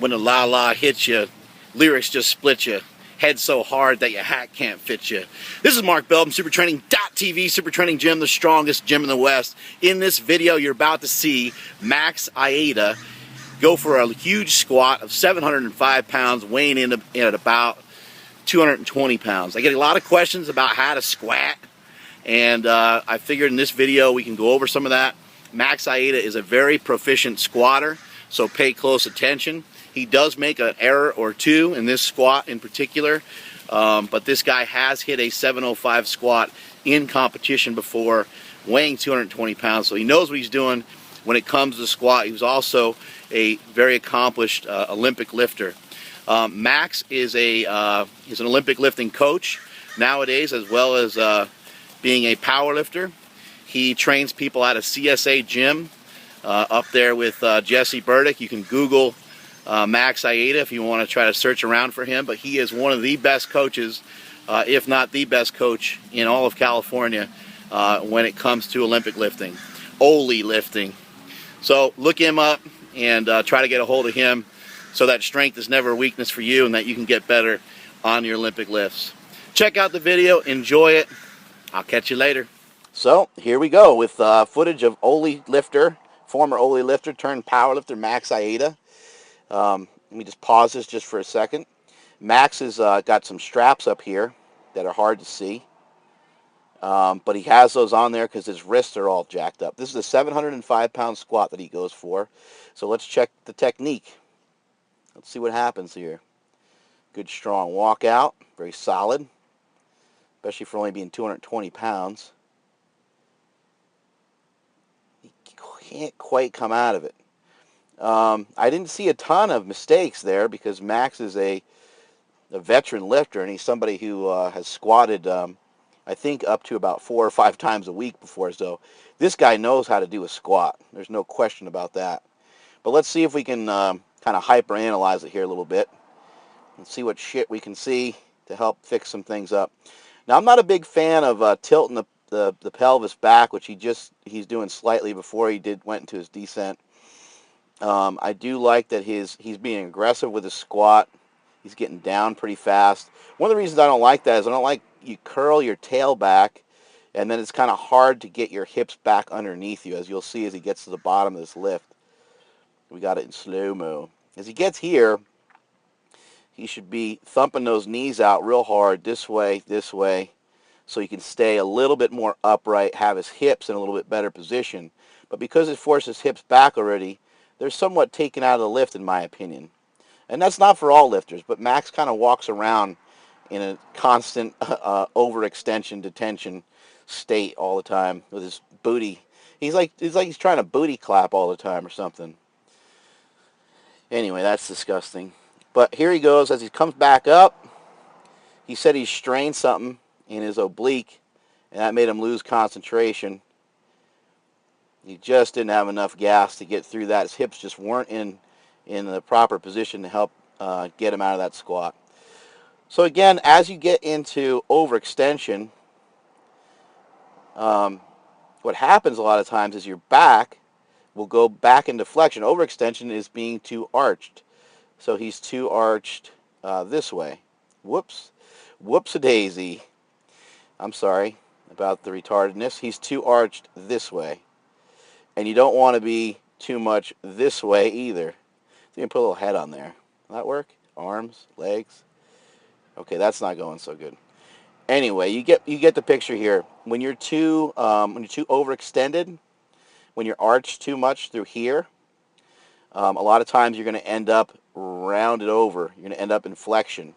when the la la hits you, lyrics just split you. Head so hard that your hat can't fit you. This is Mark Bell from SuperTraining.tv, Super Training Gym, the strongest gym in the West. In this video, you're about to see Max Aita go for a huge squat of 705 pounds, weighing in at about 220 pounds. I get a lot of questions about how to squat, and I figured in this video we can go over some of that. Max Aita is a very proficient squatter, so pay close attention. He does make an error or two in this squat in particular, but this guy has hit a 705 squat in competition before, weighing 220 pounds, so he knows what he's doing when it comes to squat. He was also a very accomplished Olympic lifter. Max is an Olympic lifting coach nowadays, as well as being a power lifter. He trains people at a CSA gym up there with Jesse Burdick. You can Google Max Aita if you want to try to search around for him, but he is one of the best coaches, if not the best coach in all of California when it comes to Olympic lifting, Oli lifting. So look him up and try to get a hold of him so that strength is never a weakness for you and that you can get better on your Olympic lifts. Check out the video, enjoy it. I'll catch you later. So here we go with footage of Oli lifter, former Oli lifter turned power lifter Max Aita. Let me just pause this just for a second. Max has got some straps up here that are hard to see, but he has those on there because his wrists are all jacked up. This is a 705-pound squat that he goes for. So let's check the technique. Let's see what happens here. Good strong walkout, very solid, especially for only being 220 pounds. He can't quite come out of it. I didn't see a ton of mistakes there because Max is a veteran lifter, and he's somebody who has squatted, I think, up to about 4 or 5 times a week before. So this guy knows how to do a squat. There's no question about that. But let's see if we can kind of hyper-analyze it here a little bit and see what shit we can see to help fix some things up. Now, I'm not a big fan of tilting the pelvis back, which he's doing slightly before he went into his descent. I do like that he's being aggressive with his squat. He's getting down pretty fast. One of the reasons I don't like that is I don't like you curl your tail back, and then it's kind of hard to get your hips back underneath you, as you'll see as he gets to the bottom of this lift. We got it in slow-mo. As he gets here, he should be thumping those knees out real hard this way, so he can stay a little bit more upright, have his hips in a little bit better position. But because it forces hips back already, they're somewhat taken out of the lift, in my opinion. And that's not for all lifters, but Max kind of walks around in a constant overextension, detention state all the time with his booty. He's like he's trying to booty clap all the time or something. Anyway, that's disgusting. But here he goes as he comes back up. He said he strained something in his oblique, and that made him lose concentration. He just didn't have enough gas to get through that. His hips just weren't in the proper position to help get him out of that squat. So again, as you get into overextension, what happens a lot of times is your back will go back into flexion. Overextension is being too arched. So he's too arched this way. Whoops. Whoops-a-daisy. I'm sorry about the retardedness. He's too arched this way. And you don't want to be too much this way either. So you can put a little head on there. Will that work? Arms, legs. Okay, that's not going so good. Anyway, you get the picture here. When you're too overextended, when you're arched too much through here, a lot of times you're going to end up rounded over. You're going to end up in flexion.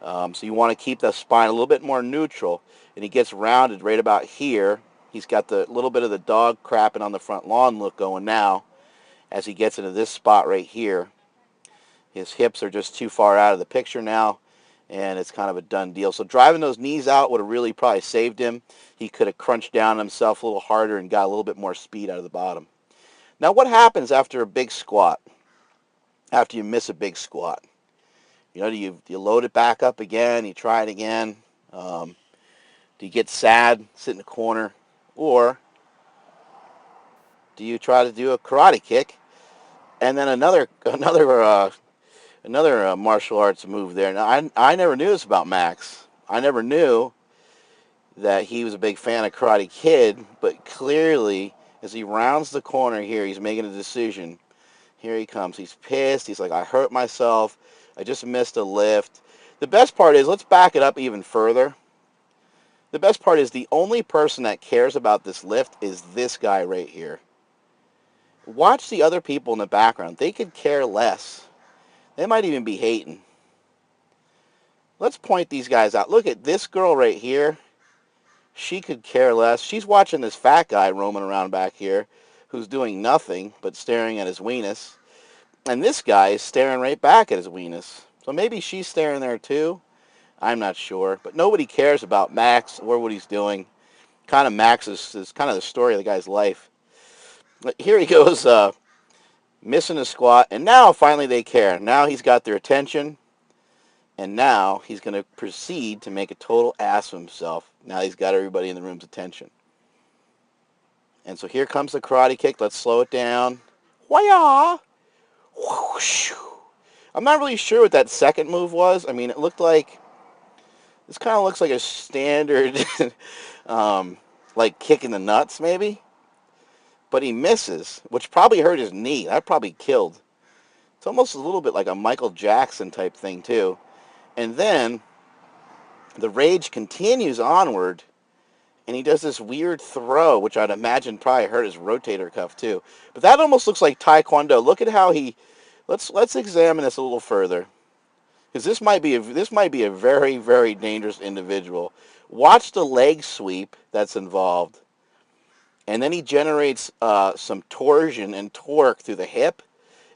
So you want to keep the spine a little bit more neutral. And he gets rounded right about here. He's got the little bit of the dog crapping on the front lawn look going now as he gets into this spot right here. His hips are just too far out of the picture now, and it's kind of a done deal. So driving those knees out would have really probably saved him. He could have crunched down on himself a little harder and got a little bit more speed out of the bottom. Now, what happens after a big squat? After you miss a big squat? You know, do you load it back up again? You try it again? Do you get sad, sit in the corner? Or do you try to do a karate kick and then another Another martial arts move there. Now, I never knew this about Max. I never knew that he was a big fan of Karate Kid, but clearly, as he rounds the corner here, he's making a decision. Here he comes. He's pissed. He's like, I hurt myself. I just missed a lift. The best part is, let's back it up even further. The best part is the only person that cares about this lift is this guy right here. Watch the other people in the background. They could care less. They might even be hating. Let's point these guys out. Look at this girl right here. She could care less. She's watching this fat guy roaming around back here who's doing nothing but staring at his weenus. And this guy is staring right back at his weenus. So maybe she's staring there too. I'm not sure. But nobody cares about Max or what he's doing. Kind of Max is kind of the story of the guy's life. But here he goes, missing a squat. And now finally they care. Now he's got their attention. And now he's going to proceed to make a total ass of himself. Now he's got everybody in the room's attention. And so here comes the karate kick. Let's slow it down. Wah-ya! Whoosh. I'm not really sure what that second move was. I mean, it looked like... This kind of looks like a standard, like kick in the nuts, maybe. But he misses, which probably hurt his knee. That probably killed. It's almost a little bit like a Michael Jackson type thing, too. And then the rage continues onward, and he does this weird throw, which I'd imagine probably hurt his rotator cuff too. But that almost looks like Taekwondo. Look at how he. Let's examine this a little further, because this might be a very, very dangerous individual. Watch the leg sweep that's involved, and then he generates some torsion and torque through the hip.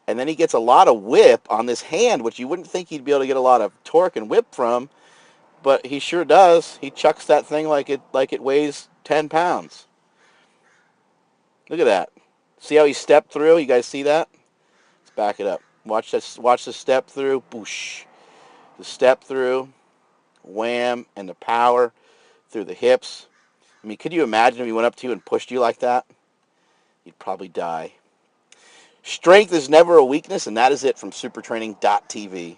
And then he gets a lot of whip on this hand, which you wouldn't think he'd be able to get a lot of torque and whip from, but he sure does. He chucks that thing like it weighs 10 pounds. Look at that. See how he stepped through? You guys see that? Let's back it up. Watch this. Watch the step through. Boosh. The step through. Wham. And the power through the hips. I mean, could you imagine if he went up to you and pushed you like that? You'd probably die. Strength is never a weakness, and that is it from supertraining.tv.